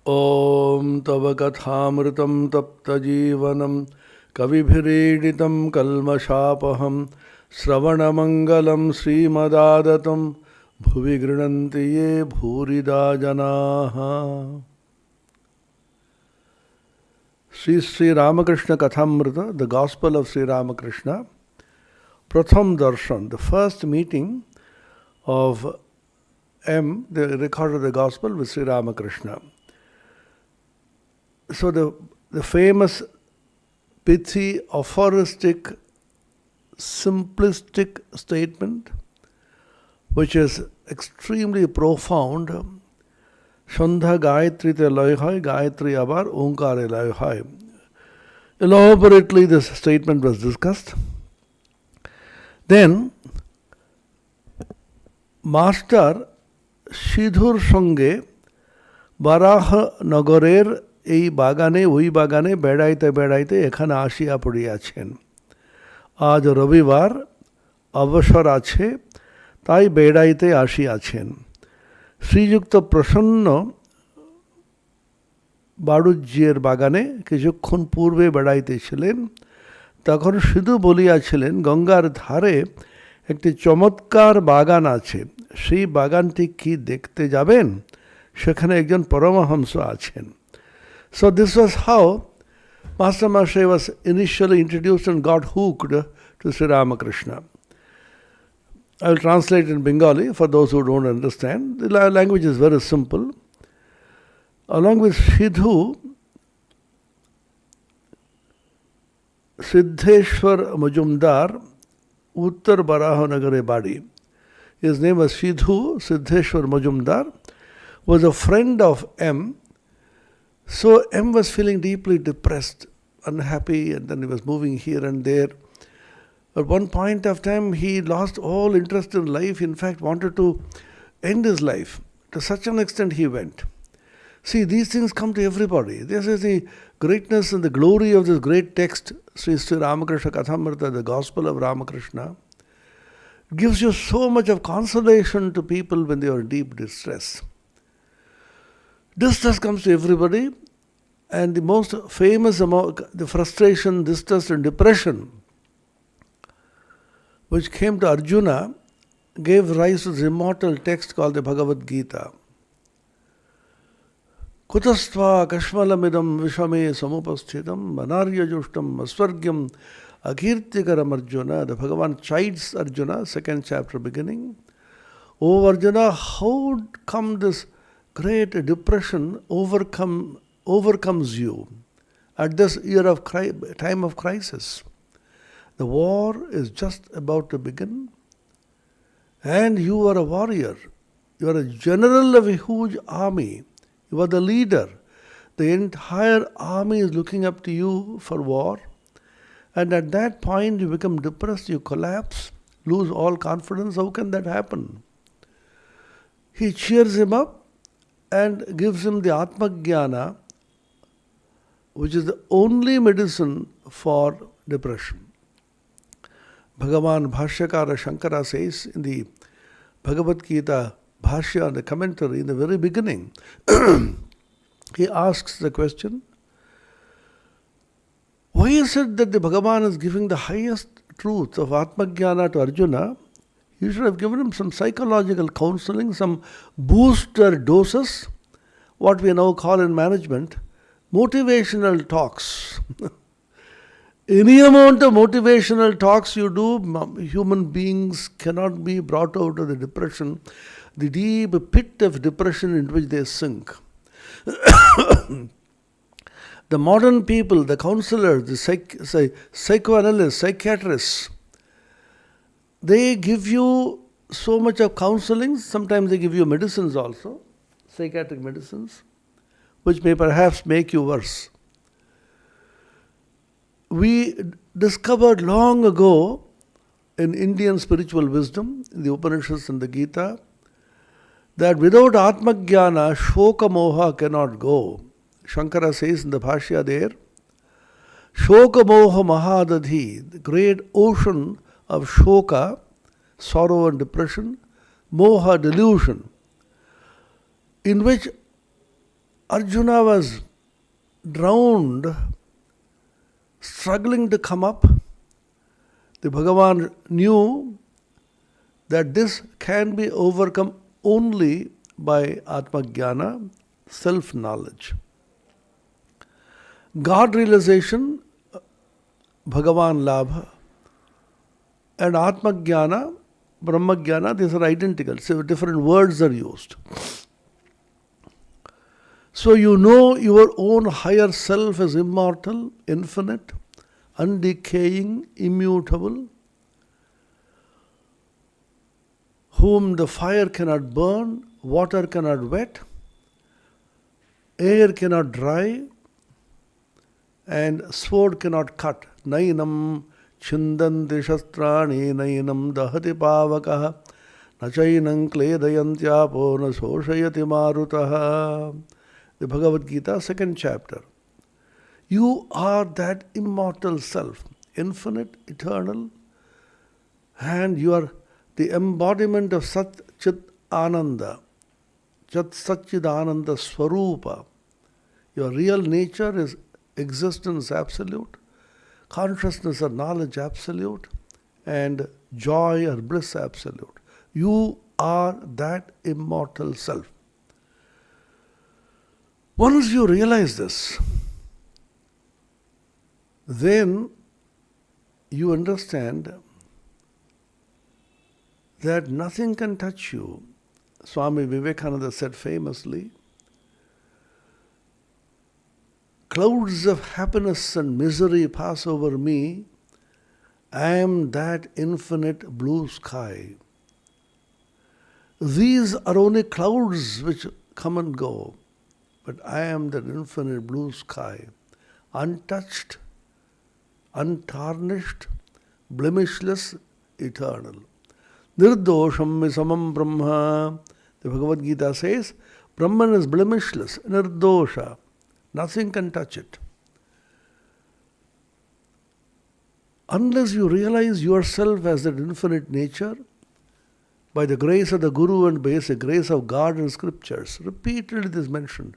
ॐ तव कथामृतं तप्तजीवनं कविभिरीडितं कल्मषापहं श्रवणमङ्गलं श्रीमदादतं भुवि गृह्णन्ति ये भूरिदा जनाः। Sri Ramakrishna Kathamrita, the Gospel of Sri Ramakrishna, Pratham Darshan, the first meeting of M, the record of the Gospel with Sri Ramakrishna. So the famous pithy, aphoristic, simplistic statement, which is extremely profound, Shandha Gayatri te lay hai, Gayatri abar Onkare lay hai. Elaborately this statement was discussed. Then, Master Sidhur Sange Baraha Nagorer এই বাগানে ওই বাগানে বেড়াইতে বেড়াইতে এখানে আসিয়া পড়িয়াছেন। আজ রবিবার অবসর আছে, তাই বেড়াইতে আসিয়াছেন। শ্রীযুক্ত প্রসন্ন বাড়ুজ্যের বাগানে কিছুক্ষণ পূর্বে বেড়াইতেছিলেন। তখন শুধু বলিয়াছিলেন, গঙ্গার ধারে একটি চমৎকার বাগান আছে, সেই বাগানটি কি দেখতে যাবেন? সেখানে একজন পরমহংস আছেন। So this was how Master Maharshi was initially introduced and got hooked to Sri Ramakrishna. I will translate in Bengali for those who don't understand. The language is very simple. Along with Sidhu, Siddheshwar Majumdar, Uttar Barahanagare Badi. His name was Sidhu Siddheshwar Majumdar, was a friend of M. So M was feeling deeply depressed, unhappy, and then he was moving here and there. At one point of time, he lost all interest in life, in fact wanted to end his life. To such an extent he went. See, these things come to everybody. This is the greatness and the glory of this great text, Sri Ramakrishna Kathamrita, the Gospel of Ramakrishna. It gives you so much of consolation to people when they are in deep distress. Distress comes to everybody, and the most famous among the frustration, distress and depression which came to Arjuna gave rise to this immortal text called the Bhagavad Gita. Kutastva kashmalamidam vishame samupasthitam manarya jushtam asvargyam akirtikaram Arjuna. The Bhagavan chides Arjuna, second chapter beginning. O Arjuna, how come this great depression overcomes you at this year of time of crisis? The war is just about to begin, and you are a warrior. You are a general of a huge army. You are the leader. The entire army is looking up to you for war, and at that point you become depressed, you collapse, lose all confidence. How can that happen? He cheers him up and gives him the Atma Jnana, which is the only medicine for depression. Bhagavan Bhashyakara Shankara says in the Bhagavad Gita Bhashya, the commentary, in the very beginning, he asks the question, why is it that the Bhagavan is giving the highest truth of Atma Jnana to Arjuna? You should have given him some psychological counseling, some booster doses, what we now call in management, motivational talks. Any amount of motivational talks you do, human beings cannot be brought out of the depression, the deep pit of depression in which they sink. The modern people, the counselors, the psychoanalysts, psychiatrists, they give you so much of counseling, sometimes they give you medicines also, psychiatric medicines, which may perhaps make you worse. We discovered long ago in Indian spiritual wisdom, in the Upanishads and the Gita, that without Atma Jnana, Shoka Moha cannot go. Shankara says in the Bhashya there, Shoka Moha Mahadadhi, the great ocean of Shoka, sorrow and depression, Moha, delusion, in which Arjuna was drowned, struggling to come up. The Bhagavan knew that this can be overcome only by Atma Jnana, self-knowledge. God realization, Bhagavan Labha, and Atma Jnana, Brahma Jnana, these are identical. So different words are used. So you know your own higher self is immortal, infinite, undecaying, immutable, whom the fire cannot burn, water cannot wet, air cannot dry, and sword cannot cut. Nainam chindanti shastrani nainam dahati pavakaha nachainam kledayantyapo na soshayati marutaha. The Bhagavad Gita, 2nd chapter. You are that immortal self, infinite, eternal, and you are the embodiment of Sat Chit Ananda, Satchidananda Swarupa. Your real nature is existence absolute, consciousness or knowledge absolute, and joy or bliss absolute. You are that immortal self. Once you realize this, then you understand that nothing can touch you. Swami Vivekananda said famously, clouds of happiness and misery pass over me. I am that infinite blue sky. These are only clouds which come and go, but I am that infinite blue sky, untouched, untarnished, blemishless, eternal. Nirdosham samam Brahma. The Bhagavad Gita says, Brahman is blemishless, nirdosha. Nothing can touch it. Unless you realize yourself as that infinite nature, by the grace of the Guru and by the grace of God and scriptures, repeatedly it is mentioned.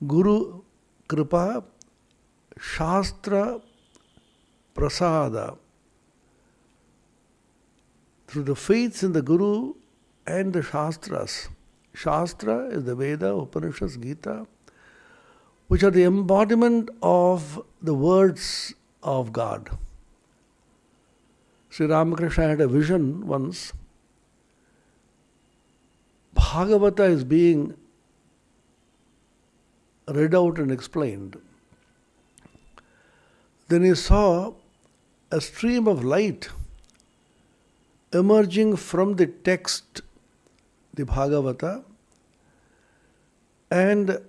Guru Kripa, Shastra Prasada. Through the faiths in the Guru and the Shastras. Shastra is the Veda, Upanishads, Gita, which are the embodiment of the words of God. Sri Ramakrishna had a vision once. Bhagavata is being read out and explained. Then he saw a stream of light emerging from the text, the Bhagavata, and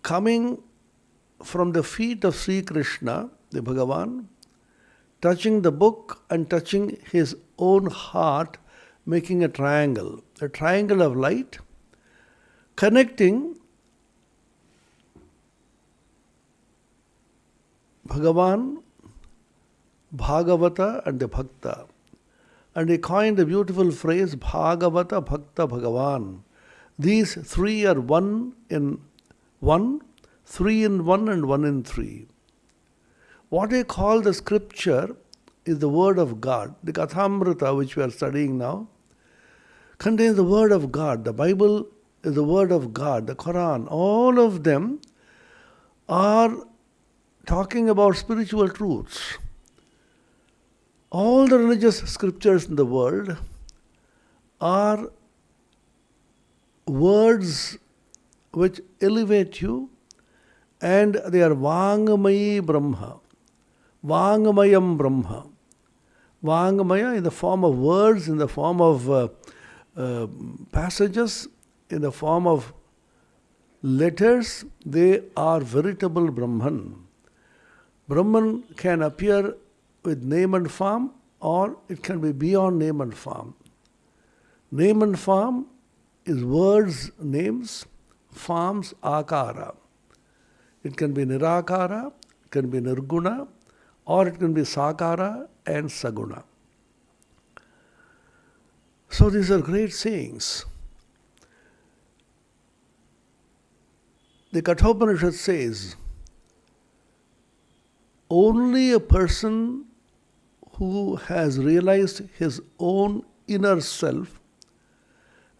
coming from the feet of Sri Krishna, the Bhagavan, touching the book and touching his own heart, making a triangle of light, connecting Bhagavan, Bhagavata and the Bhakta. And he coined the beautiful phrase, Bhagavata, Bhakta, Bhagavan. These three are one in one, three in one and one in three. What I call the scripture is the word of God. The Kathamrita, which we are studying now, contains the word of God. The Bible is the word of God. The Quran, all of them are talking about spiritual truths. All the religious scriptures in the world are words which elevate you, and they are Vangamayi Brahma. Vangamayam Brahma. Vangamaya in the form of words, in the form of passages, in the form of letters, they are veritable Brahman. Brahman can appear with name and form, or it can be beyond name and form. Name and form is words, names, forms, akara. It can be nirakara, it can be nirguna, or it can be sakara and saguna. So these are great sayings. The Kathopanishad says, only a person who has realized his own inner self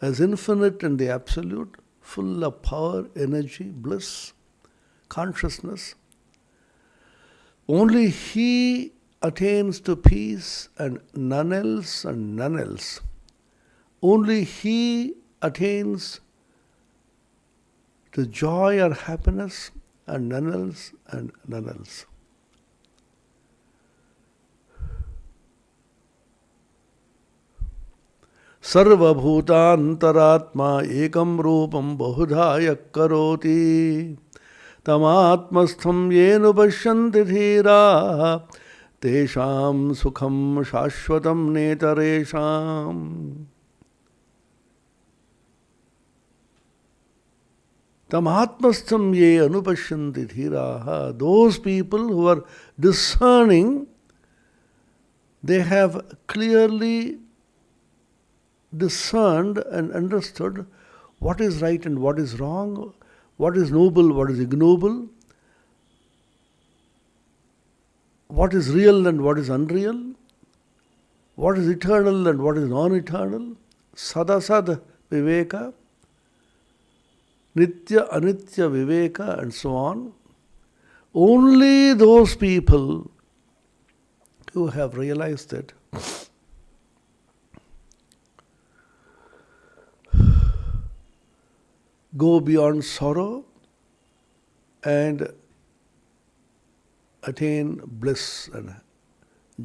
as infinite and the absolute, full of power, energy, bliss, consciousness, only he attains to peace and none else and none else. Only he attains to joy or happiness and none else and none else. Sarvabhutantaratma ekam rupam bahudha yakkaroti tamatmastham yenu pashyanti dhira tesham sukham shashvatam netaresham. Tamatmastham ye anupashyanti dhiraha. Those people who are discerning, they have clearly discerned and understood what is right and what is wrong, what is noble, what is ignoble, what is real and what is unreal, what is eternal and what is non-eternal, sadasad viveka, nitya anitya viveka, and so on. Only those people who have realized it go beyond sorrow and attain bliss and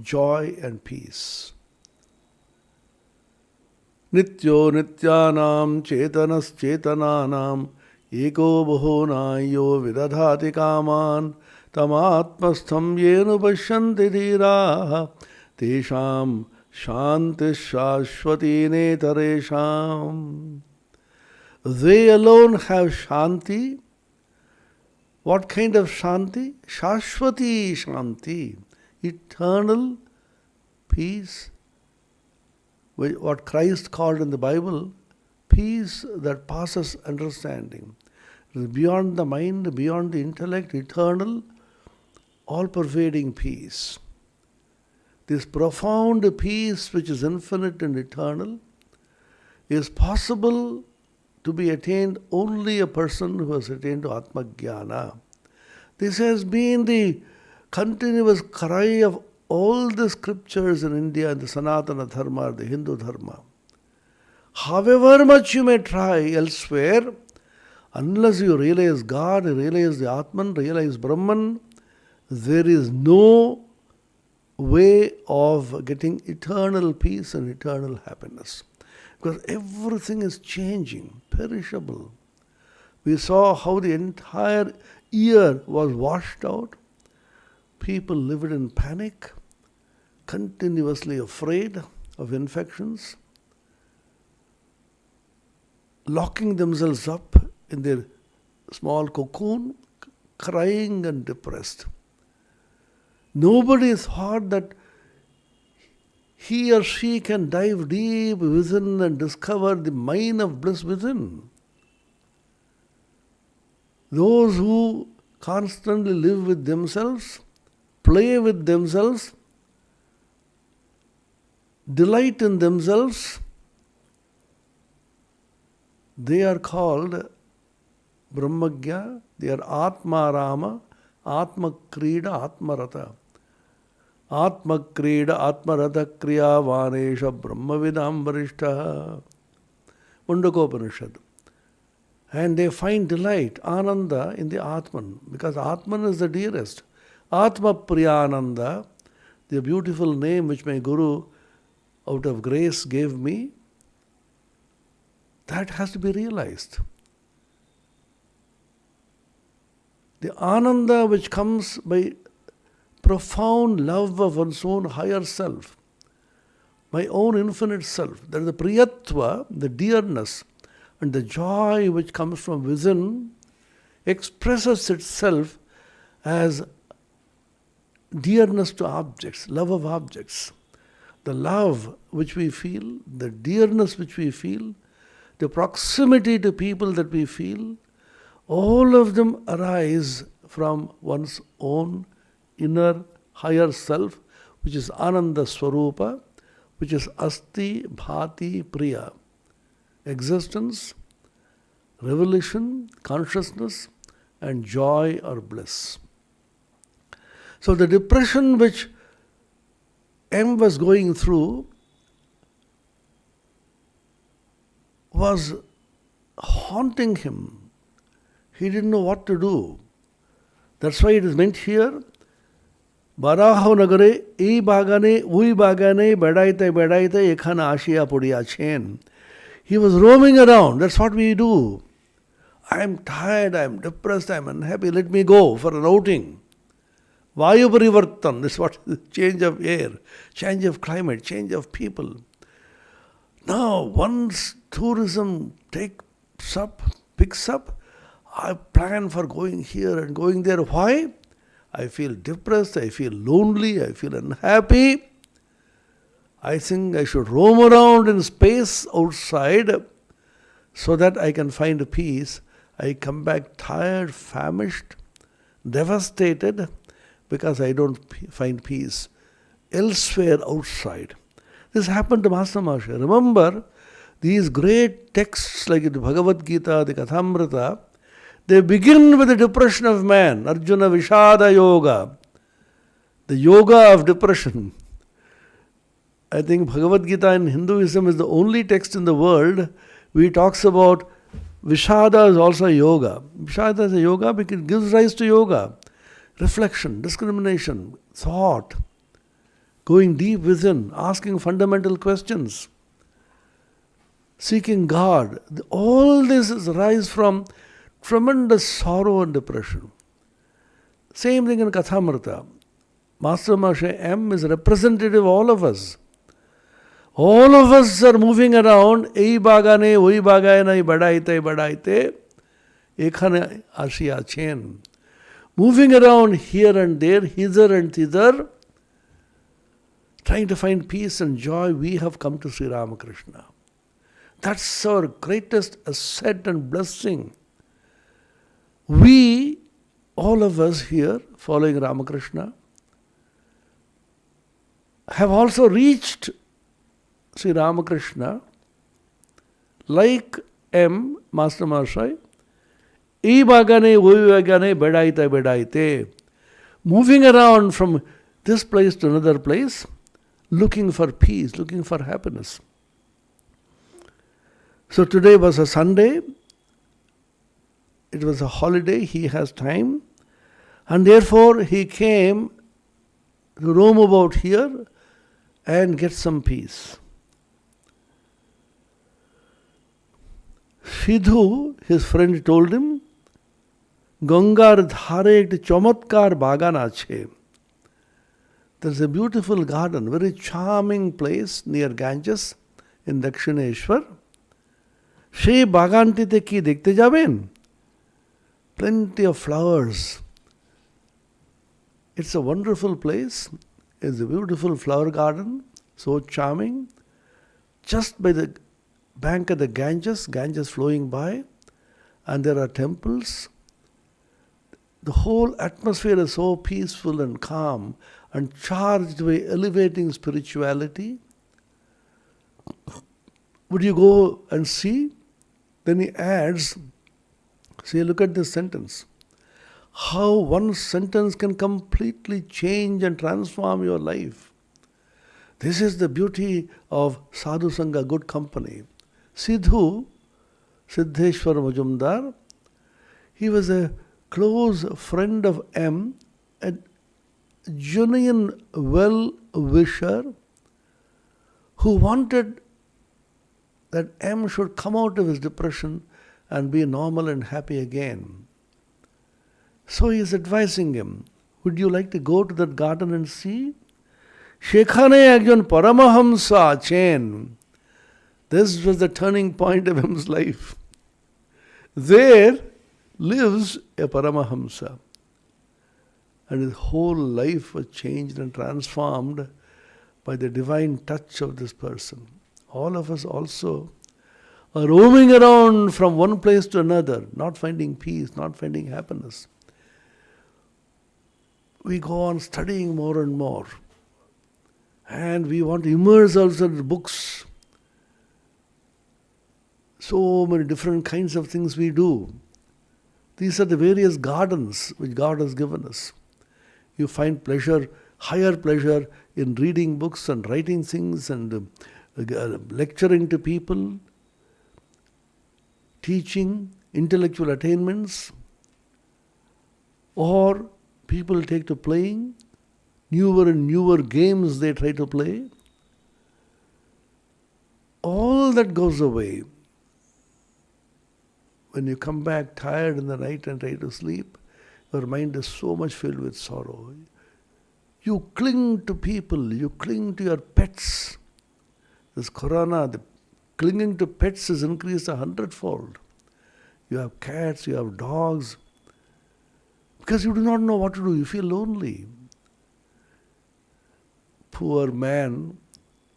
joy and peace. Nityo nityanam chetanas chetananam eko bahonayo vidadhati kaman tamatmastham yenu pashyanti dhiraha tesham shanti shashvati netaresham. They alone have shanti. What kind of shanti? Shashvati shanti. Eternal peace. What Christ called in the Bible, peace that passes understanding. It is beyond the mind, beyond the intellect, eternal, all-pervading peace. This profound peace which is infinite and eternal is possible to be attained only a person who has attained to Atma Jnana. This has been the continuous cry of all the scriptures in India, the Sanatana Dharma, the Hindu Dharma. However much you may try elsewhere, unless you realize God, realize the Atman, realize Brahman, there is no way of getting eternal peace and eternal happiness. Because everything is changing, perishable. We saw how the entire year was washed out. People lived in panic, continuously afraid of infections, locking themselves up in their small cocoon, crying and depressed. Nobody thought that he or she can dive deep within and discover the mine of bliss within. Those who constantly live with themselves, play with themselves, delight in themselves, they are called Brahmagya, they are Atma Rama, Atma Krida, Atma Rata. Atma Krida, Atma Rata Kriya Vanesha Brahmavidam Varishtaha. Mundakopanishad. And they find delight, Ananda, in the Atman, because Atman is the dearest. Atma Priyananda, the beautiful name which my Guru out of grace gave me, that has to be realized. The Ananda which comes by profound love of one's own higher self, my own infinite self, that is the Priyatva, the dearness, and the joy which comes from within expresses itself as dearness to objects, love of objects. The love which we feel, the dearness which we feel, the proximity to people that we feel, all of them arise from one's own inner higher self, which is Ananda Swarupa, which is Asti Bhati Priya. Existence, revelation, consciousness, and joy or bliss. So the depression which M was going through was haunting him. He didn't know what to do. That's why it is meant here, Baraho Nagare, E Bagane, Ui Bagane, Bedaite, Bedaite, Ekhana Ashia Pudia Chen. He was roaming around. That's what we do. I'm tired, I'm depressed, I'm unhappy. Let me go for an outing. Vayu Parivartan, this is what change of air, change of climate, change of people. Now, once tourism picks up, I plan for going here and going there. Why? I feel depressed, I feel lonely, I feel unhappy. I think I should roam around in space outside so that I can find peace. I come back tired, famished, devastated because I don't find peace elsewhere outside. This happened to Master Maharshi. Remember, these great texts like the Bhagavad Gita, the Kathamrita, they begin with the depression of man, Arjuna Vishada Yoga, the yoga of depression. I think Bhagavad Gita in Hinduism is the only text in the world where it talks about Vishada is also a yoga. Vishada is a yoga because it gives rise to yoga. Reflection, discrimination, thought, going deep within, asking fundamental questions, seeking God. All this is rise from tremendous sorrow and depression. Same thing in Kathamrita. Master Maharshi M is representative of all of us. All of us are moving around, Ei bagane, oi bagane, badaite, ekhane ashiya chen. Moving around here and there, hither and thither, trying to find peace and joy. We have come to Sri Ramakrishna. That's our greatest asset and blessing. We, all of us here following Ramakrishna, have also reached Sri Ramakrishna like M, Master Maharshi, E bagane, oi bagane, bedaite. Moving around from this place to another place, looking for peace, looking for happiness. So today was a Sunday. It was a holiday. He has time. And therefore he came to roam about here and get some peace. Sidhu, his friend, told him, Gangar dhare ekti chamatkar bagan ache. There's a beautiful garden, very charming place near Ganges in Dakshineshwar. She bagantite ki dekhte jaben. Plenty of flowers. It's a wonderful place. It's a beautiful flower garden, so charming. Just by the bank of the Ganges flowing by, and there are temples. The whole atmosphere is so peaceful and calm and charged by elevating spirituality. Would you go and see? Then he adds, see, look at this sentence. How one sentence can completely change and transform your life. This is the beauty of Sadhu Sangha, good company. Sidhu, Siddheshwar Majumdar, he was a close friend of M, a genuine well-wisher who wanted that M should come out of his depression and be normal and happy again. So he is advising him, would you like to go to that garden and see? Shekhane ekjon Paramahamsa achen. This was the turning point of M's life. There lives a Paramahamsa. And his whole life was changed and transformed by the divine touch of this person. All of us also or roaming around from one place to another, not finding peace, not finding happiness. We go on studying more and more. And we want to immerse ourselves in books. So many different kinds of things we do. These are the various gardens which God has given us. You find pleasure, higher pleasure in reading books and writing things and lecturing to people, teaching intellectual attainments, or people take to playing. Newer and newer games they try to play. All that goes away. When you come back tired in the night and try to sleep, your mind is so much filled with sorrow. You cling to people, you cling to your pets. This corona, the clinging to pets has increased 100-fold. You have cats, you have dogs. Because you do not know what to do, you feel lonely. Poor man,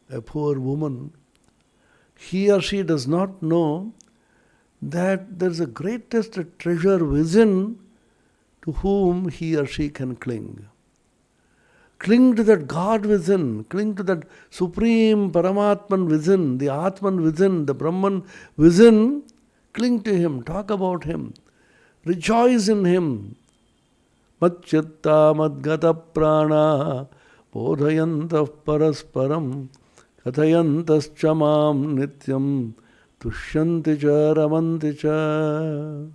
a poor woman, he or she does not know that there is a greatest treasure within to whom he or she can cling. Cling to that God within, cling to that Supreme Paramatman within, the Atman within, the Brahman within. Cling to him, talk about him, rejoice in him. Matchitta madgata prana bodhayantah parasparam kathayantascha mam nityam tushyanti cha ramanti cha.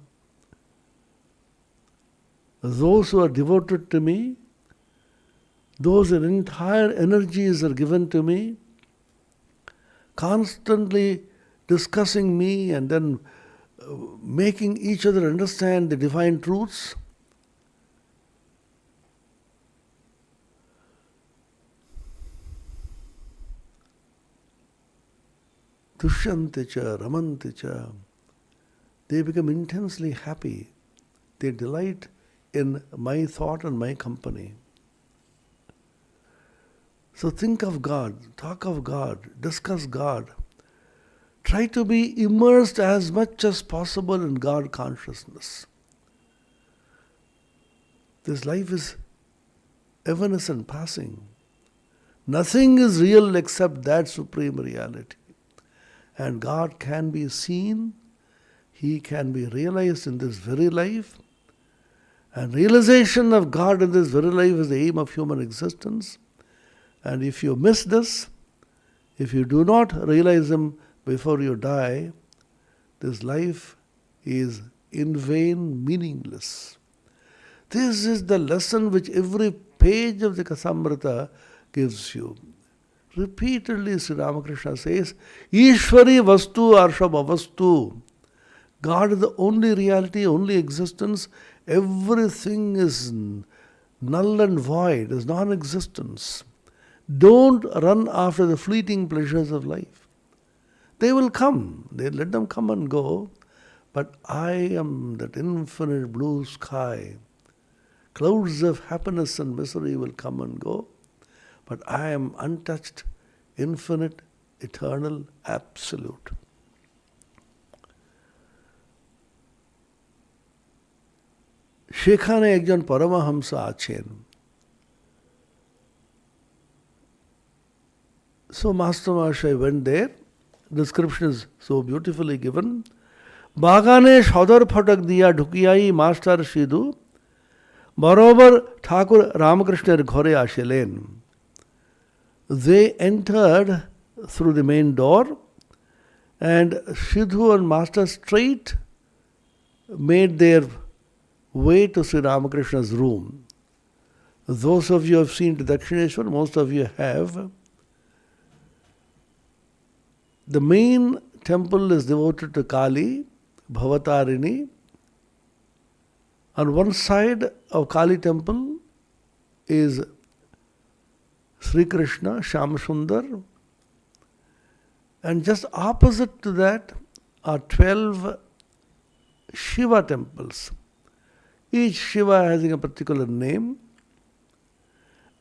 Those who are devoted to me, those entire energies are given to me, constantly discussing me and then making each other understand the divine truths. Tushyanti cha, ramanti cha. They become intensely happy. They delight in my thought and my company. So think of God, talk of God, discuss God. Try to be immersed as much as possible in God consciousness. This life is evanescent, passing. Nothing is real except that supreme reality. And God can be seen, He can be realized in this very life. And realization of God in this very life is the aim of human existence. And if you miss this, if you do not realize Him before you die, this life is in vain, meaningless. This is the lesson which every page of the Kasamrita gives you. Repeatedly Sri Ramakrishna says, Ishvari Vastu Arshab Avastu. God is the only reality, only existence. Everything is null and void, is non-existence. Don't run after the fleeting pleasures of life. They will come. Let them come and go. But I am that infinite blue sky. Clouds of happiness and misery will come and go. But I am untouched, infinite, eternal, absolute. সেখানে একজন পরমহংস আছেন। So Master Mahashaya went there. Description is so beautifully given. বাগানে সদর ফটক দিয়া ঢুকিয়াই master Sidhu বরাবর ঠাকুর রামকৃষ্ণের ঘরে আসিলেন। They entered through the main door, and Sidhu and Master straight made their way to Sri Ramakrishna's room. Those of you who have seen Dakshineshwar, most of you have. The main temple is devoted to Kali, Bhavatarini. On one side of Kali temple is Sri Krishna, Shyamsundar, and just opposite to that are 12 Shiva temples. Each Shiva having a particular name,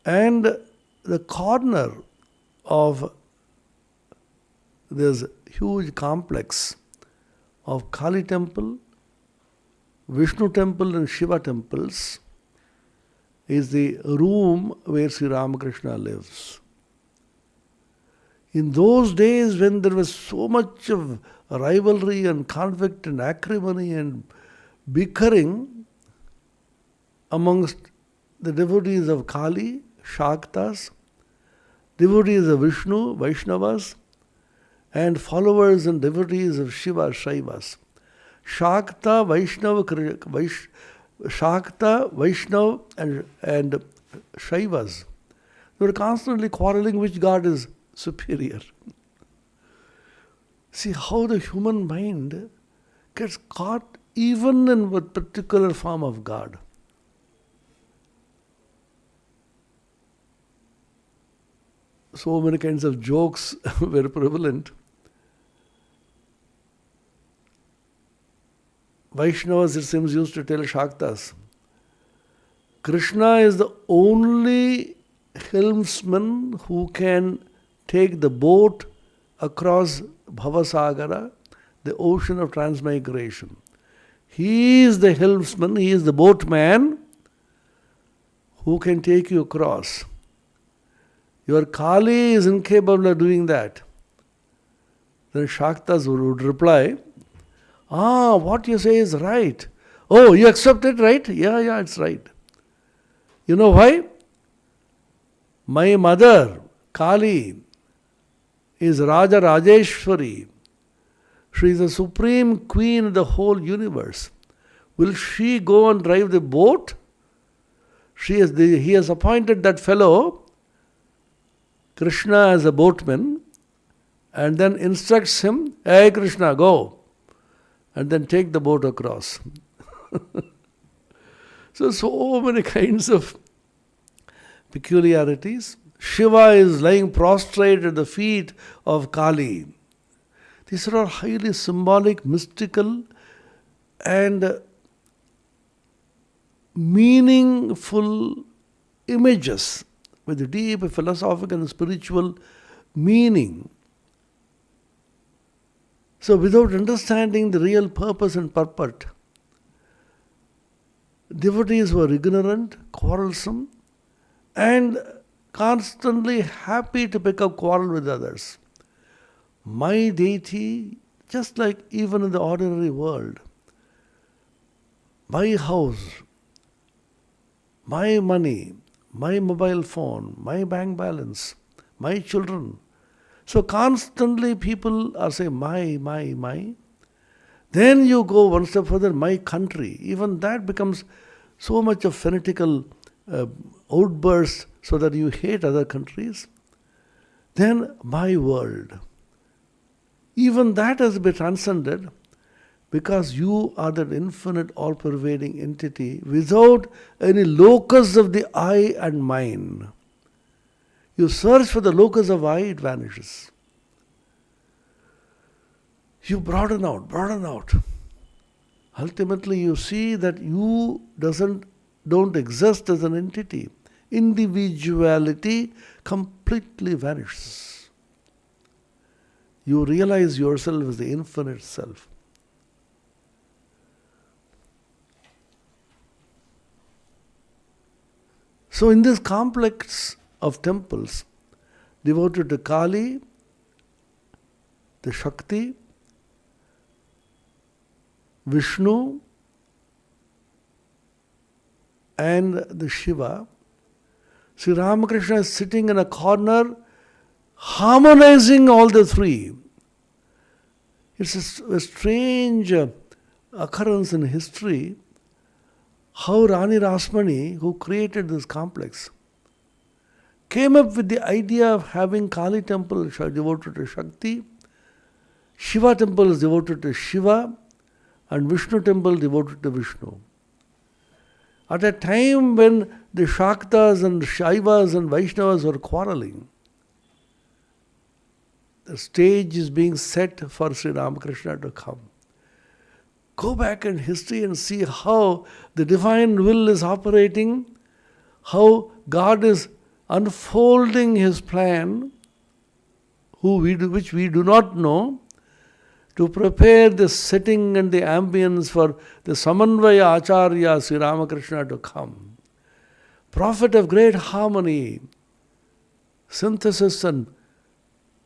and the corner of this huge complex of Kali temple, Vishnu temple and Shiva temples is the room where Sri Ramakrishna lives. In those days when there was so much of rivalry and conflict and acrimony and bickering amongst the devotees of Kali, Shaktas, devotees of Vishnu, Vaishnavas, and followers and devotees of Shiva, Shaivas. Shakta, Vaishnava and Shaivas, they were constantly quarreling which god is superior. See how the human mind gets caught even in a particular form of God. So many kinds of jokes were prevalent. Vaishnavas, it seems, used to tell Shaktas, Krishna is the only helmsman who can take the boat across Bhavasagara, the ocean of transmigration. He is the helmsman, he is the boatman who can take you across. Your Kali is incapable of doing that. Then Shaktas would reply, what you say is right. Oh, you accept it, right? Yeah, it's right. You know why? My mother, Kali, is Raja Rajeshwari. She is the supreme queen of the whole universe. Will she go and drive the boat? He has appointed that fellow, Krishna, as a boatman, and then instructs him, hey Krishna, go, and then take the boat across. So many kinds of peculiarities. Shiva is lying prostrate at the feet of Kali. These are all highly symbolic, mystical, and meaningful images with a deep philosophical and spiritual meaning. So without understanding the real purpose and purport, devotees were ignorant, quarrelsome, and constantly happy to pick up quarrel with others. My deity, just like even in the ordinary world, my house, my money, my mobile phone, my bank balance, my children. So constantly people are saying, my. Then you go one step further, my country. Even that becomes so much of fanatical outburst so that you hate other countries. Then my world. Even that has been transcended because you are that infinite, all-pervading entity without any locus of the I and mine. You search for the locus of I, it vanishes. You broaden out. Ultimately, you see that you don't exist as an entity. Individuality completely vanishes. You realize yourself as the infinite self. So in this complex of temples devoted to Kali, the Shakti, Vishnu, and the Shiva, Sri Ramakrishna is sitting in a corner harmonizing all the three. It's a strange occurrence in history how Rani Rasmani, who created this complex, came up with the idea of having Kali temple devoted to Shakti, Shiva temple is devoted to Shiva, and Vishnu temple devoted to Vishnu. At a time when the Shaktas and Shaivas and Vaishnavas were quarreling, the stage is being set for Sri Ramakrishna to come. Go back in history and see how the divine will is operating, how God is unfolding His plan, which we do not know, to prepare the setting and the ambience for the Samanvaya Acharya Sri Ramakrishna to come. Prophet of great harmony, synthesis and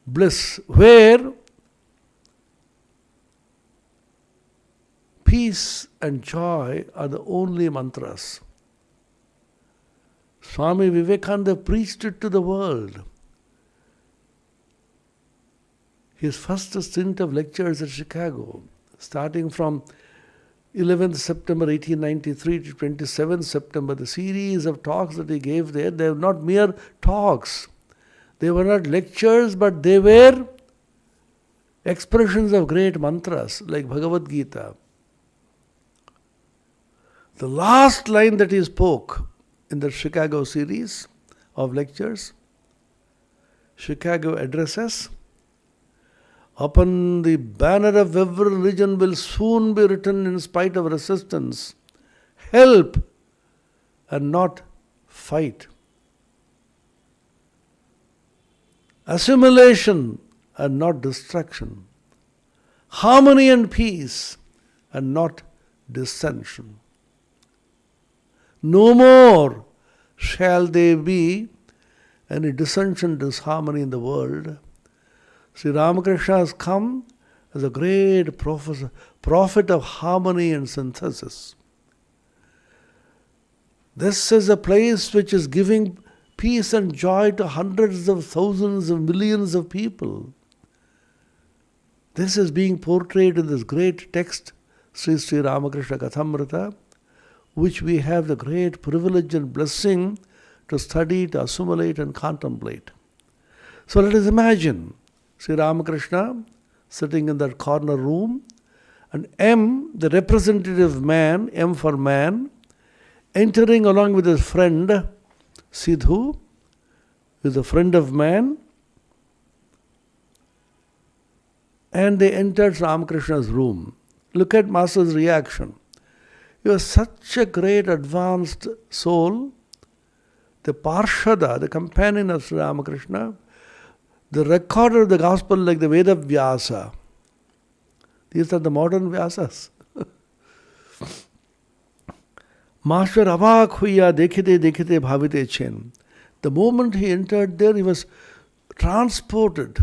bliss, where peace and joy are the only mantras. Swami Vivekananda preached it to the world. His first stint of lectures at Chicago, starting from 11th September 1893 to 27th September, the series of talks that he gave there, they were not mere talks. They were not lectures, but they were expressions of great mantras like Bhagavad Gita. The last line that he spoke in the Chicago series of lectures, Chicago addresses, upon the banner of every religion will soon be written in spite of resistance, help and not fight. Assimilation and not destruction. Harmony and peace and not dissension. No more shall there be any dissension, disharmony in the world. Sri Ramakrishna has come as a great prophet of harmony and synthesis. This is a place which is giving peace and joy to hundreds of thousands of millions of people. This is being portrayed in this great text, Sri Sri Ramakrishna Kathamrita, which we have the great privilege and blessing to study, to assimilate and contemplate. So let us imagine Sri Ramakrishna sitting in that corner room, and M, the representative man, M for man, entering along with his friend Sidhu, who is a friend of man, and they entered Ramakrishna's room. Look at Master's reaction. He was such a great advanced soul, the Parshada, the companion of Sri Ramakrishna, the recorder of the gospel like the Veda Vyasa. These are the modern Vyasas. Master Avak huya dekhite dekhite bhavite chen. The moment he entered there, he was transported.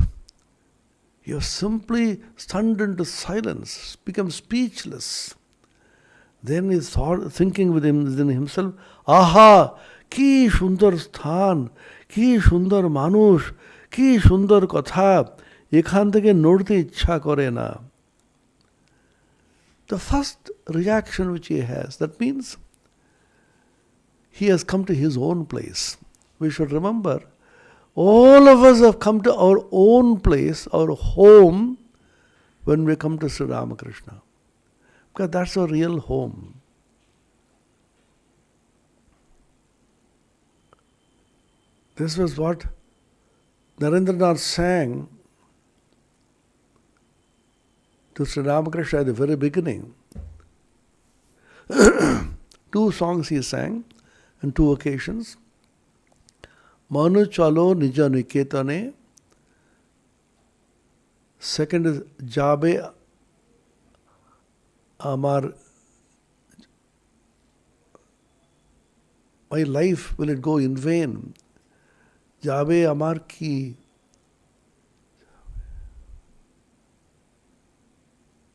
He was simply stunned into silence, become speechless. Then he thought, thinking within himself, Aha, ki sundar sthan, ki sundar manush, ki sundar katha, ekhan theke nodte ichha kore na. The first reaction which he has, that means he has come to his own place. We should remember, all of us have come to our own place, our home, when we come to Sri Ramakrishna. Because that's our real home. This was what Narendranath sang to Sri Ramakrishna at the very beginning. 2 songs he sang on 2 occasions. Manu chalo nija niketane. Second is Jabe Amar. My life, will it go in vain? Jabe Amar ki.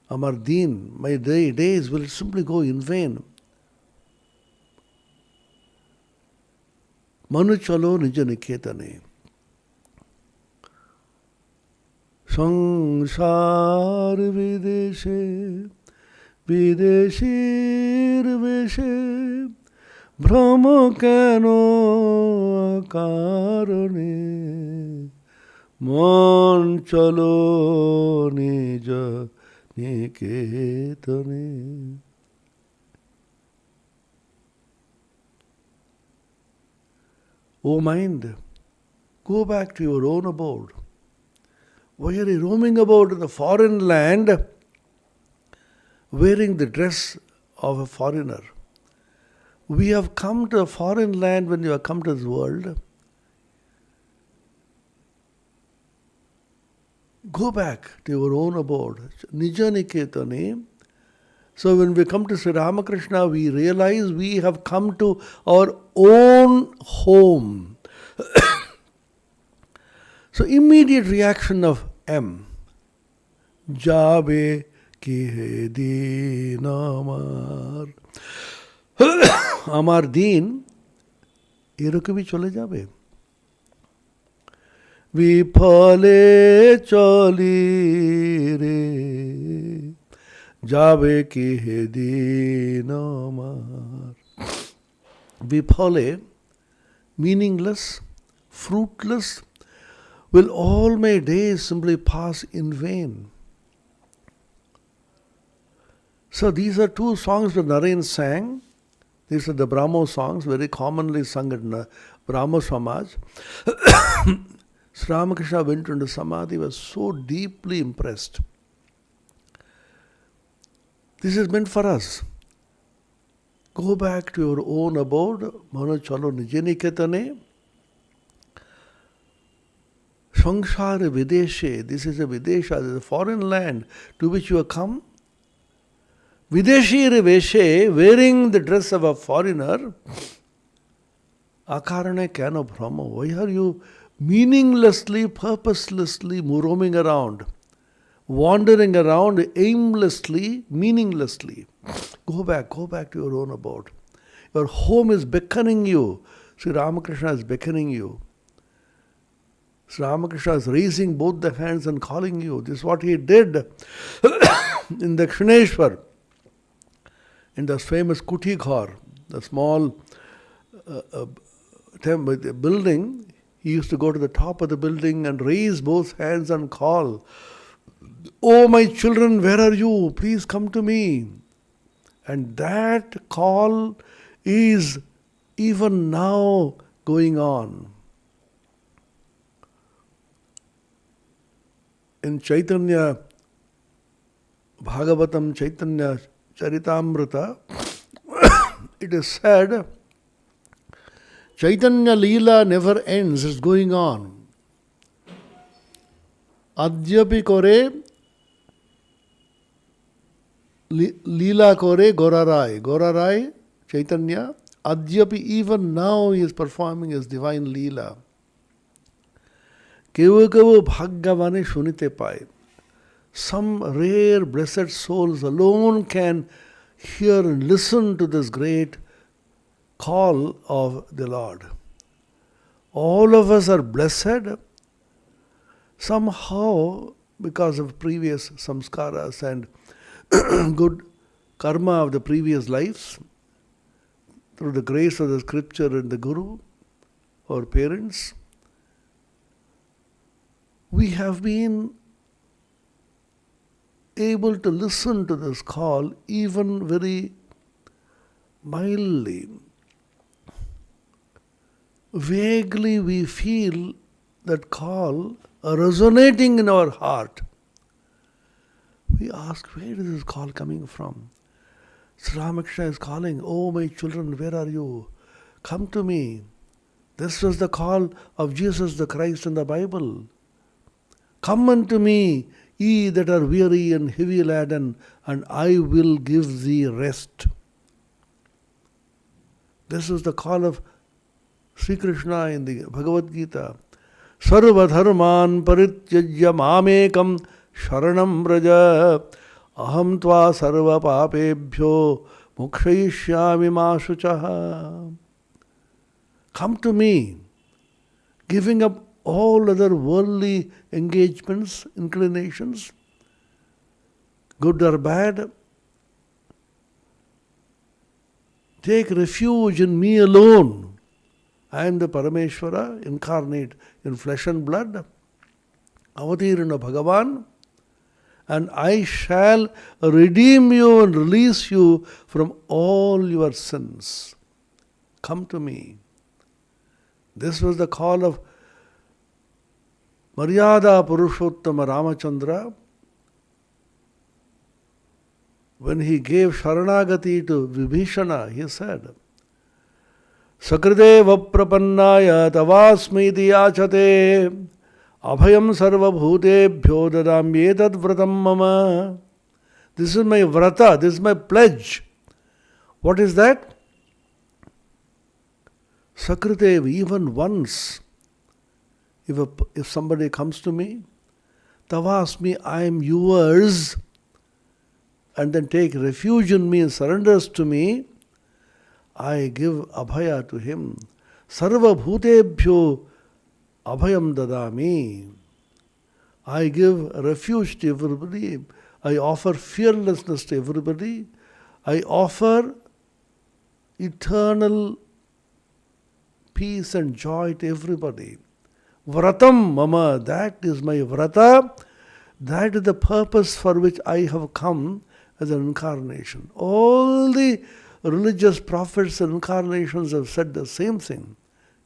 Amar Deen, my days will simply go in vain. Manu chalo nija niketane. Sangsar videshe, videshir veshe, brahma keno akarane, man chalo nija niketane. O mind, go back to your own abode. Why are you roaming about in the foreign land wearing the dress of a foreigner? We have come to a foreign land when you have come to this world. Go back to your own abode. Nija Niketane. So when we come to Sri Ramakrishna, we realize we have come to our own home. So immediate reaction of M. Jabe ki deen amar. Amar deen, এরকম চলে যাবে। বিফলে চলি রে যাবে কি হে দিন আমার। বিফলে, meaningless, fruitless, will all my days simply pass in vain. So these are two songs that Naren sang. These are the Brahmo songs, very commonly sung in Brahmo Samaj. Sri Ramakrishna went into Samadhi, was so deeply impressed. This is meant for us. Go back to your own abode. Mano chalo nije niketane. Samsara Videshe. This is a Videsha, this is a foreign land to which you have come. Videshi Reveshe, wearing the dress of a foreigner. Akarane kano brahma. Why are you meaninglessly, purposelessly roaming around? Wandering around aimlessly, meaninglessly. Go back to your own abode. Your home is beckoning you. Sri Ramakrishna is beckoning you. Sri Ramakrishna is raising both the hands and calling you. This is what he did in the Dakshineshwar, in the famous Kuti Ghar, the small building. He used to go to the top of the building and raise both hands and call, "Oh my children, where are you? Please come to me." And that call is even now going on. In Chaitanya Bhagavatam, Chaitanya Charitamrita, it is said, Chaitanya Leela never ends, it's going on. Adyapi kore Leela kore Gorarai, Chaitanya, Adyapi, even now he is performing his divine Leela. কেউ কেউ ভাগ্যবানে শুনিতে পায়. Some rare blessed souls alone can hear and listen to this great call of the Lord. All of us are blessed somehow because of previous samskaras and good karma of the previous lives, through the grace of the scripture and the Guru, our parents. We have been able to listen to this call even very mildly. Vaguely we feel that call resonating in our heart. We ask, where is this call coming from? Sri Ramakrishna is calling, "Oh my children, where are you? Come to me." This was the call of Jesus the Christ in the Bible. "Come unto me, ye that are weary and heavy laden, and I will give thee rest." This is the call of Sri Krishna in the Bhagavad Gita. Sarva dharman parityajya mamekam sharanam vraja aham tva sarva papebhyo mokshayishyami ma shuchaha. Come to me, giving up all other worldly engagements, inclinations, good or bad. Take refuge in me alone. I am the Parameshwara, incarnate in flesh and blood, Avatirana Bhagavan, and I shall redeem you and release you from all your sins. Come to me. This was the call of Maryada Purushottama Ramachandra when he gave Sharanagati to Vibhishana. He said, "Sakrideva prapannaya tavasmiti yachate Abhayam sarva bhutebhyo dadamyetat vratam mama. This is my vrata, this is my pledge. What is that? Sakritev, even once, if somebody comes to me, Tavasmi, I am yours, and then take refuge in me and surrenders to me, I give abhaya to him. Sarva bhutebhyo abhayam dadami. I give refuge to everybody. I offer fearlessness to everybody. I offer eternal peace and joy to everybody. Vratam mama, that is my vrata. That is the purpose for which I have come as an incarnation. All the religious prophets and incarnations have said the same thing.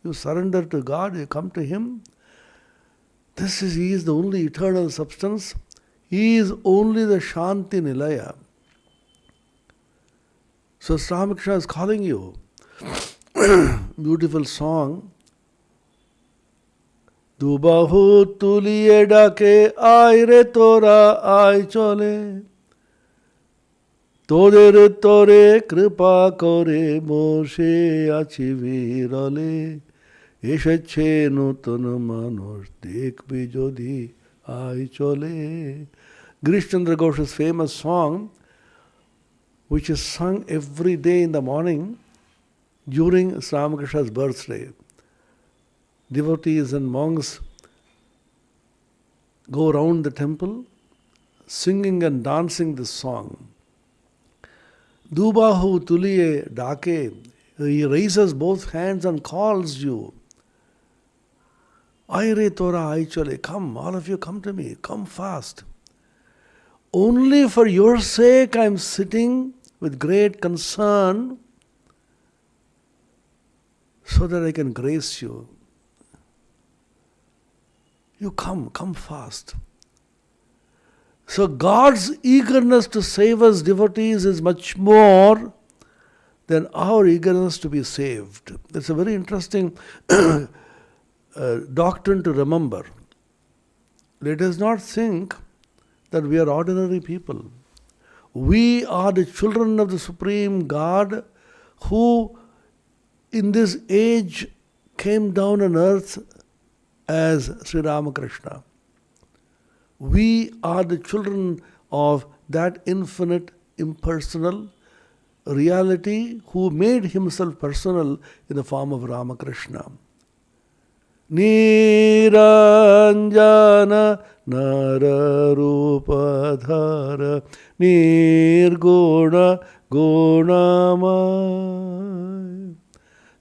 You surrender to God, you come to Him. He is the only eternal substance. He is only the Shanti Nilaya. So Sri Ramakrishna is calling you. Beautiful song. Dubahu tuliye dake ay re tora ay chole. তোদের তরে কৃপা করে বসে আছি বিরলে এসেছে নতুন মানুষ দেখবি যদি আয় চলে. Girish Chandra Ghosh's famous song, which is sung every day in the morning during Sri Ramakrishna's birthday. Devotees and monks go around the temple singing and dancing this song. Dubahu tuliye dake. He raises both hands and calls you. Aire tora aichole. Come, all of you come to me. Come fast. Only for your sake I am sitting with great concern so that I can grace you. You come fast. So God's eagerness to save us devotees is much more than our eagerness to be saved. That's a very interesting doctrine to remember. Let us not think that we are ordinary people. We are the children of the Supreme God who in this age came down on earth as Sri Ramakrishna. We are the children of that infinite, impersonal reality who made himself personal in the form of Ramakrishna. Niranjana nararupadhara nirguna gunamay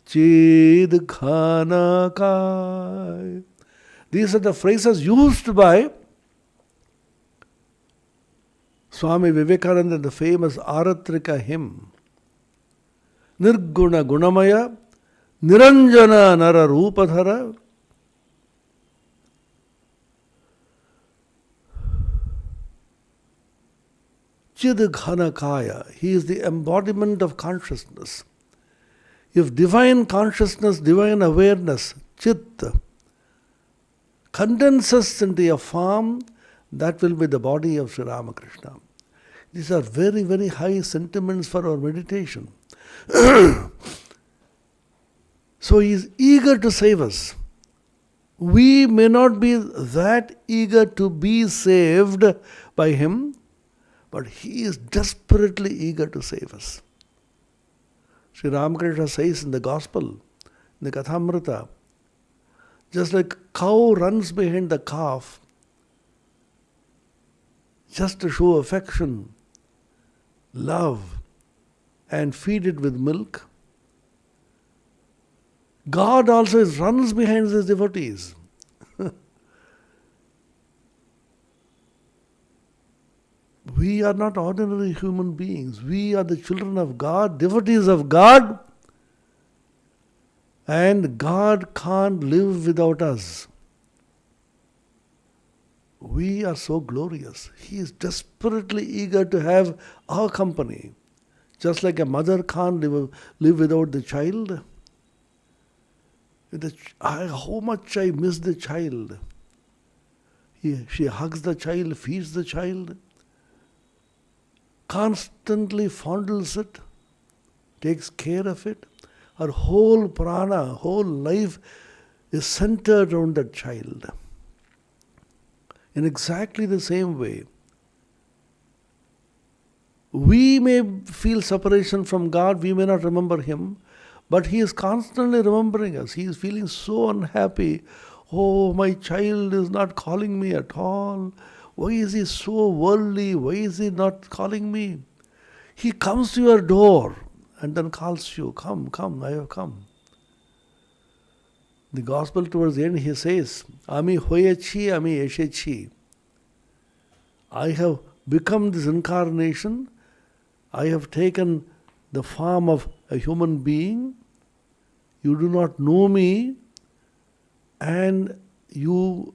chidghanakai. These are the phrases used by Swami Vivekananda, the famous Aratrika hymn. Nirguna gunamaya, niranjana nara rupadhara. Chidghanakaya. He is the embodiment of consciousness. If divine consciousness, divine awareness, Chit, condenses into a form, that will be the body of Sri Ramakrishna. These are very, very high sentiments for our meditation. So he is eager to save us. We may not be that eager to be saved by him, but he is desperately eager to save us. Sri Ramakrishna says in the Gospel, in the Kathamrita, just like a cow runs behind the calf just to show affection, love, and feed it with milk, God also runs behind his devotees. We are not ordinary human beings. We are the children of God, devotees of God, and God can't live without us. We are so glorious. He is desperately eager to have our company. Just like a mother can't live without the child. How much I miss the child. She hugs the child, feeds the child, constantly fondles it, takes care of it. Her whole prana, whole life is centered around that child. In exactly the same way, we may feel separation from God, we may not remember Him, but He is constantly remembering us. He is feeling so unhappy. Oh, my child is not calling me at all. Why is he so worldly? Why is he not calling me? He comes to your door and then calls you, come, come, I have come. The Gospel towards the end, He says, Ami hoyechi, ami eshechi. I have become this incarnation. I have taken the form of a human being. You do not know me, and you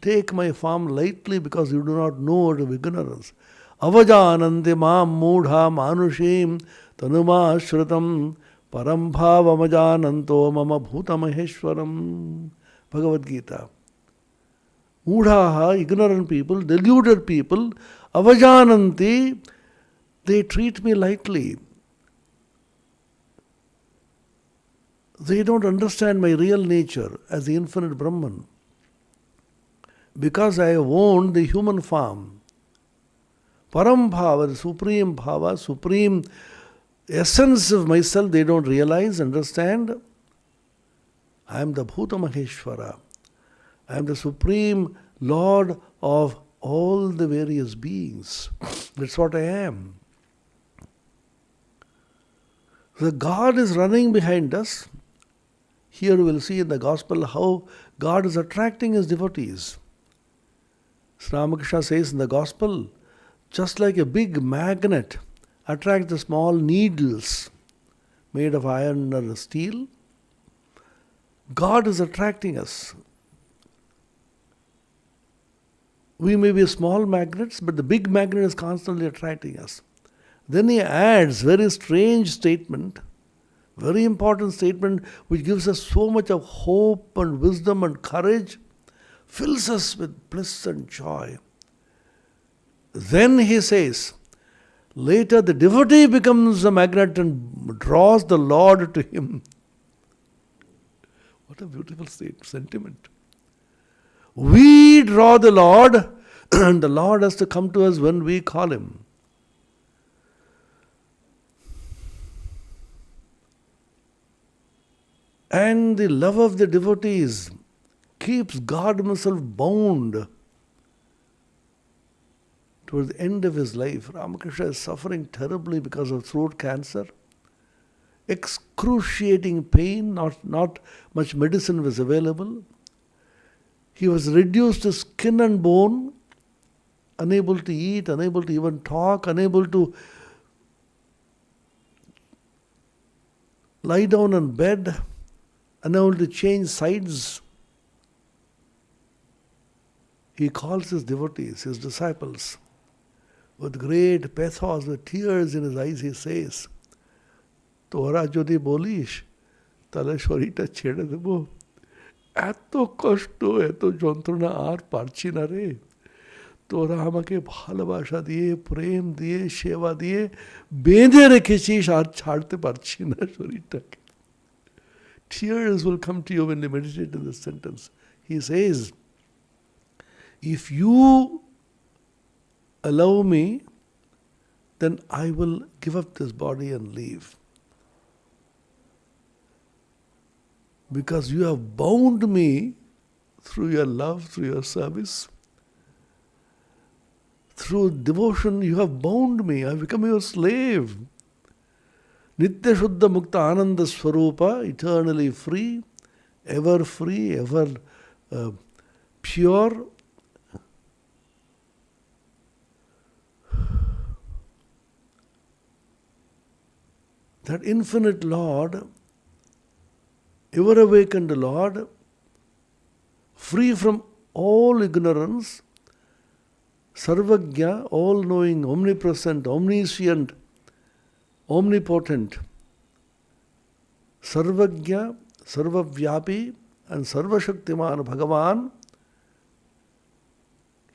take my form lightly because you do not know out of ignorance. Avajanante mam moodha manushim tanuma shrutam parambhavamajananto mama bhutamaheshwaram. Bhagavad Gita. Moodhaha, ignorant people, deluded people, avajananti, they treat me lightly. They don't understand my real nature as the infinite Brahman. Because I have owned the human form. Parambhava, the supreme bhava, supreme essence of myself, they don't realize, understand. I am the Bhuta Maheshwara. I am the supreme Lord of all the various beings. That's what I am. So God is running behind us. Here we will see in the Gospel how God is attracting His devotees. Sri Ramakrishna says in the Gospel, just like a big magnet attracts the small needles made of iron or steel, God is attracting us. We may be small magnets, but the big magnet is constantly attracting us. Then he adds very strange statement, very important statement, which gives us so much of hope and wisdom and courage, fills us with bliss and joy. Then he says, later the devotee becomes a magnet and draws the Lord to him. What a beautiful sentiment. We draw the Lord, and the Lord has to come to us when we call Him. And the love of the devotees keeps God Himself bound. Towards the end of his life, Ramakrishna is suffering terribly because of throat cancer. Excruciating pain, not much medicine was available. He was reduced to skin and bone, unable to eat, unable to even talk, unable to lie down on bed, unable to change sides. He calls his devotees, his disciples. With great pathos, with tears in his eyes, he says, Tora jodi bolish, tale shorita chede debo. এত কষ্ট এত যন্ত্রণা আর পারছি না রে, তোরা আমাকে ভালোবাসা দিয়ে প্রেম দিয়ে সেবা দিয়ে বেঁধে রেখেছিস, আর ছাড়তে পারছি না শরীরটাকে. Tears will come to you when you meditate in this sentence. He says, if you allow me, then I will give up this body and leave. Because you have bound me through your love, through your service. Through devotion, you have bound me. I have become your slave. Nitya Shuddha Mukta Ananda Swarupa, eternally free, ever pure. That infinite Lord, ever awakened Lord, free from all ignorance, Sarvagya, all-knowing, omnipresent, omniscient, omnipotent, Sarvagya, Sarvavyapi, and Sarvashaktiman Bhagavan,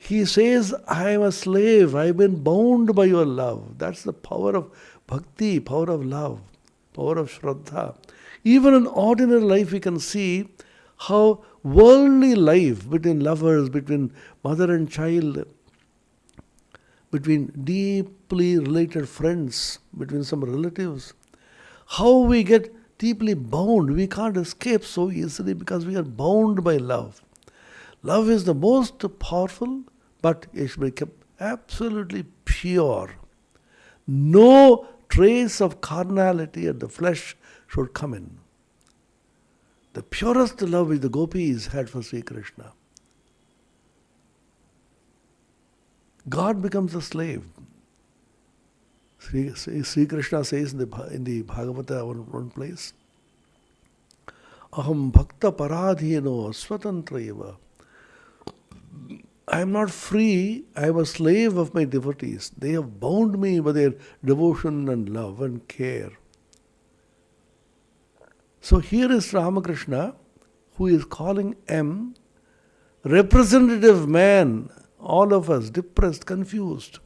He says, I am a slave, I have been bound by your love. That's the power of bhakti, power of love, power of shraddha. Even in ordinary life, we can see how worldly life between lovers, between mother and child, between deeply related friends, between some relatives, how we get deeply bound. We can't escape so easily because we are bound by love. Love is the most powerful, but it should be kept absolutely pure. No trace of carnality of the flesh should come in. The purest love which the gopis had for Sri Krishna. God becomes a slave. Sri Krishna says in the Bhagavata one place, Aham bhakta paradhino swatantrayava. I am not free, I am a slave of my devotees. They have bound me by their devotion and love and care. So here is Ramakrishna, who is calling M, representative man, all of us depressed, confused,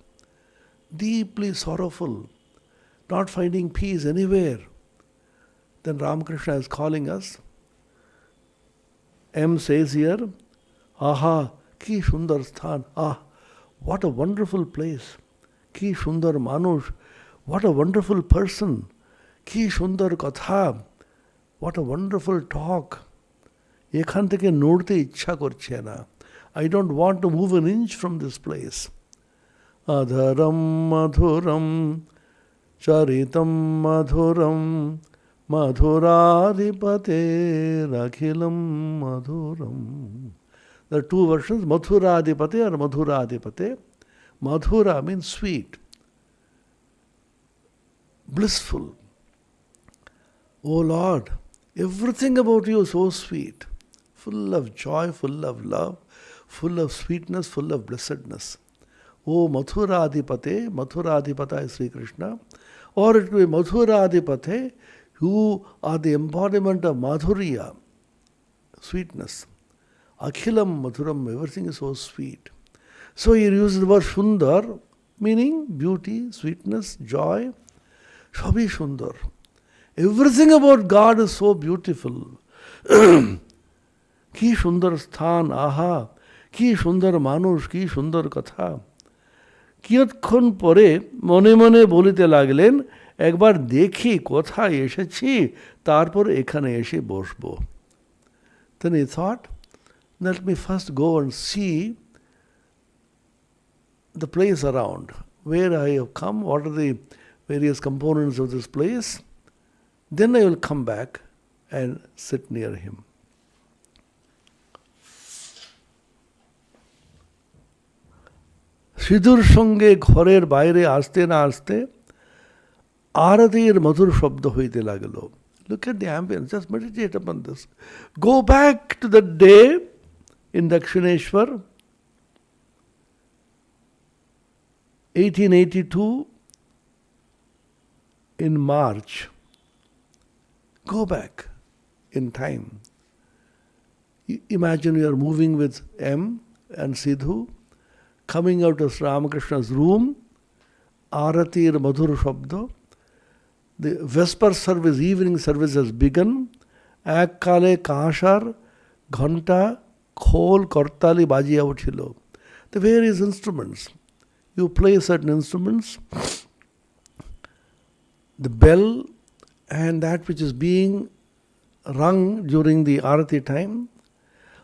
deeply sorrowful, not finding peace anywhere. Then Ramakrishna is calling us. M says here, Aha, ki sundar sthan. Ah, what a wonderful place. Ki sundar manush. What a wonderful person. Ki sundar katha. What a wonderful talk. এখান থেকে নড়তে ইচ্ছা করছে না. I don't want to move an inch from this place. Adharam madhuram charitam madhuram madhuradipate rakhilam madhuram. There are two versions, Madhuradipate or Madhuradipate. Madhura means sweet, blissful. Oh Lord, everything about you is so sweet, full of joy, full of love, full of sweetness, full of blessedness. Oh Madhuradipate, Madhuradipata is Sri Krishna. Or it will be Madhuradipate, you are the embodiment of Madhurya, sweetness. Akhilam Madhuram, everything is so sweet. So he uses the word Sundar, meaning beauty, sweetness, joy. Shabi Sundar. Everything about God is so beautiful. Ki Sundar Sthan, aha, ki Sundar Manush, ki Sundar Katha. কিয়ৎক্ষণ পরে মনে মনে বলিতে লাগলেন, একবার দেখি কোথায় এসেছি, তারপর এখানে এসে বসবো. Then he thought, let me first go and see the place around, where I have come, what are the various components of this place. Then I will come back and sit near him. সিধুর সঙ্গে ঘরের বাইরে আসতে না আসতে আরতির মধুর শব্দ হইতে লাগলো. Look at the ambience, just meditate upon this. Go back to the day in Dakshineshwar, 1882, in March. Go back in time. Imagine you are moving with M and Sidhu, coming out of Ramakrishna's room, Aratir Madhur Shabda. The Vesper service, evening service has begun. Ekkale Kashar, Ghanta, Khol, Kortali, Bajiya Uchilo. The various instruments. You play certain instruments, the bell and that which is being rung during the Arati time,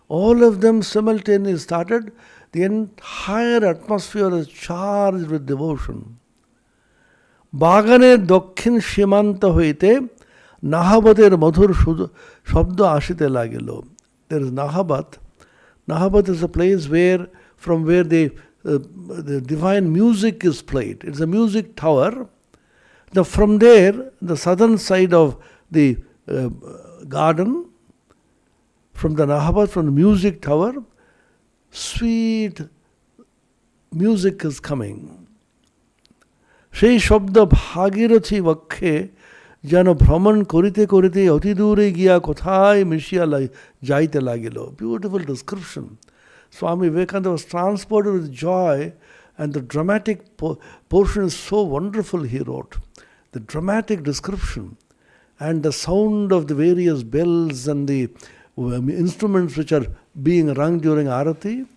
all of them simultaneously started. The entire atmosphere is charged with devotion. বাগানের দক্ষিণ সীমান্ত হইতে নাহাবতের মধুর শব্দ আসিতে লাগিল. There is Nahabat. Nahabat is a place where, from where the divine music is played. It's a music tower. Now from there, the southern side of the garden, from the Nahabat, from the music tower, sweet music is coming. সেই শব্দ ভাগীরথী বক্ষে যেন ভ্রমণ করিতে করিতে অতি দূরে গিয়া কোথায় মিশিয়া যাইতে লাগিল. Beautiful description. Swami Vivekananda was transported with joy, and the dramatic portion is so wonderful, he wrote. The dramatic description and the sound of the various bells and the instruments which are being rung during Arati,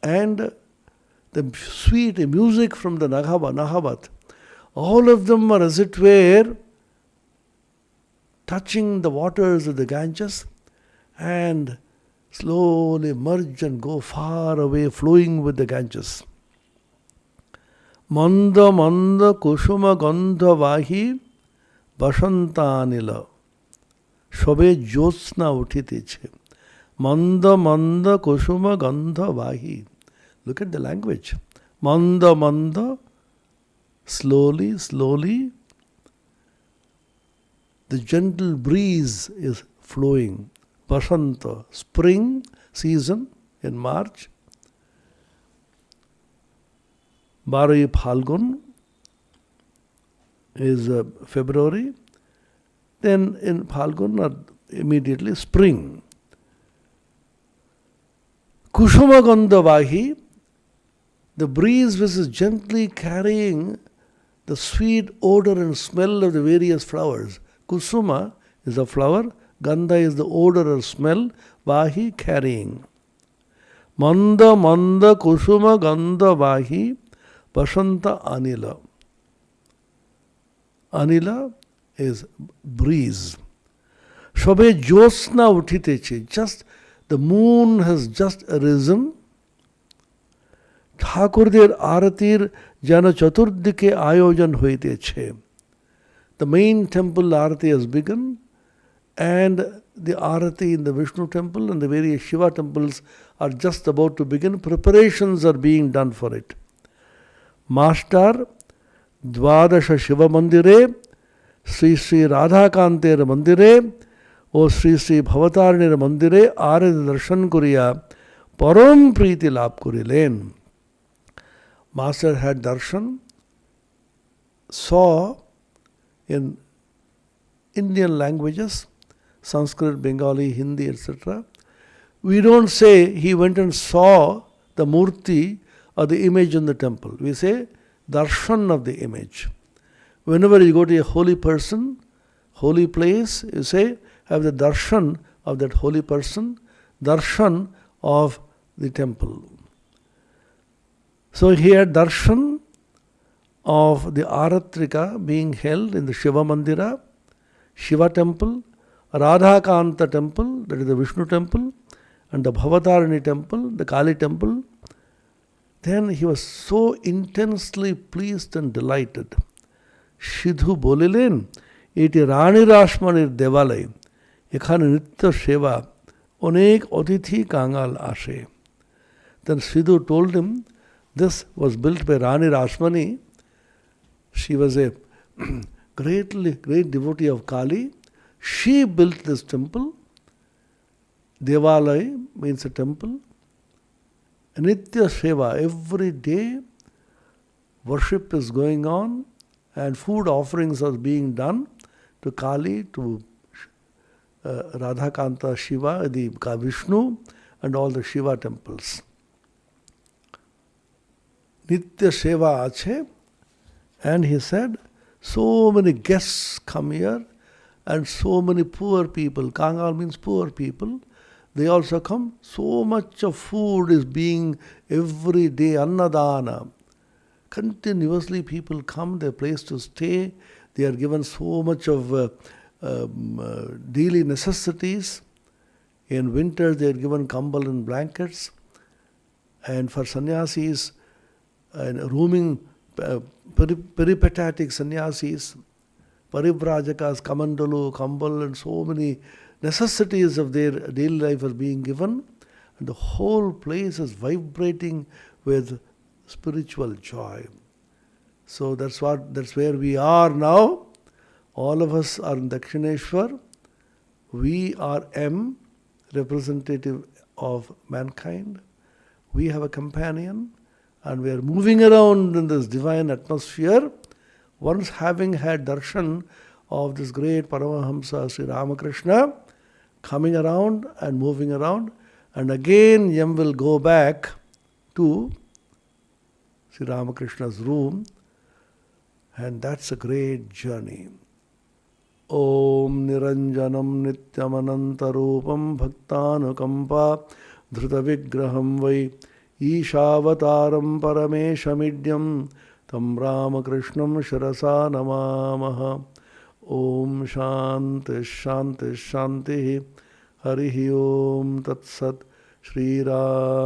and the sweet music from the Nahabat, all of them are as it were touching the waters of the Ganges and slowly merge and go far away, flowing with the Ganges. Manda manda kushuma gandha vahi basantanila shobe jyotsna uthiteche. Manda manda kushuma gandha vahi. Look at the language. Manda manda, slowly, slowly, the gentle breeze is flowing. Basanta, spring season in March. Barai Phalgun is February. Then in Phalgun are immediately spring. Kushuma Gandhavahi, the breeze which is gently carrying the sweet odor and smell of the various flowers. Kusuma is a flower, Gandha is the odor or smell, Vahi carrying. Manda manda kusuma gandha vahi basanta anila. Anila is breeze. Shobe jyotsna uthiteche, just the moon has just arisen. Thakurdir Aratir Jana Chaturdike Ayojan hoiteche. The main temple Arati has begun, and the Arati in the Vishnu temple and the various Shiva temples are just about to begin. Preparations are being done for it. Master Dvadasha Shiva Mandire, Sri Sri Radhakanter Mandire, O Sri Sri Bhavatarinir Mandire, Arati Darshan Kuriya, Param Preeti Labh Kurilen. Master had darshan, saw in Indian languages, Sanskrit, Bengali, Hindi, etc. We don't say he went and saw the murti or the image in the temple. We say darshan of the image. Whenever you go to a holy person, holy place, you say have the darshan of that holy person, darshan of the temple. So he had darshan of the Aratrika being held in the Shiva Mandira, Shiva temple, Radhakanta temple, that is the Vishnu temple, and the Bhavatarini temple, the Kali temple. Then he was so intensely pleased and delighted. Shidhu bolilen, iti Rani Rashmanir Devalai, ekhane nitya seva, onek atithi kangal ashe. Then Shidhu told him, this was built by Rani Rashmani. She was a great devotee of Kali. She built this temple. Devalaya means a temple. Nitya Seva, every day worship is going on and food offerings are being done to Kali, to Radhakanta Shiva, the Vishnu, and all the Shiva temples. Nitya Seva ache. And he said, so many guests come here and so many poor people. Kangal means poor people. They also come. So much of food is being every day, annadana. Continuously people come, their place to stay. They are given so much of daily necessities. In winter they are given kambal and blankets. And for sannyasis, roaming peripatetic sannyasis, paribrajakas, kamandalu, kambal, and so many necessities of their daily life are being given, and the whole place is vibrating with spiritual joy. So that's where we are now. All of us are in Dakshineshwar. We are M, representative of mankind. We have a companion. And we are moving around in this divine atmosphere, once having had darshan of this great Paramahamsa Sri Ramakrishna, coming around and moving around. And again Yam will go back to Sri Ramakrishna's room, and that's a great journey. Om Niranjanam Nityamanantarupam Bhaktanukampa Dhrutavigraham Vai Ishavataram Parameshamidyam Tam Ramakrishnam Shirasa Namamaha. Om Shanti Shanti Shanti Harihi Om Tat Sat Shri Ram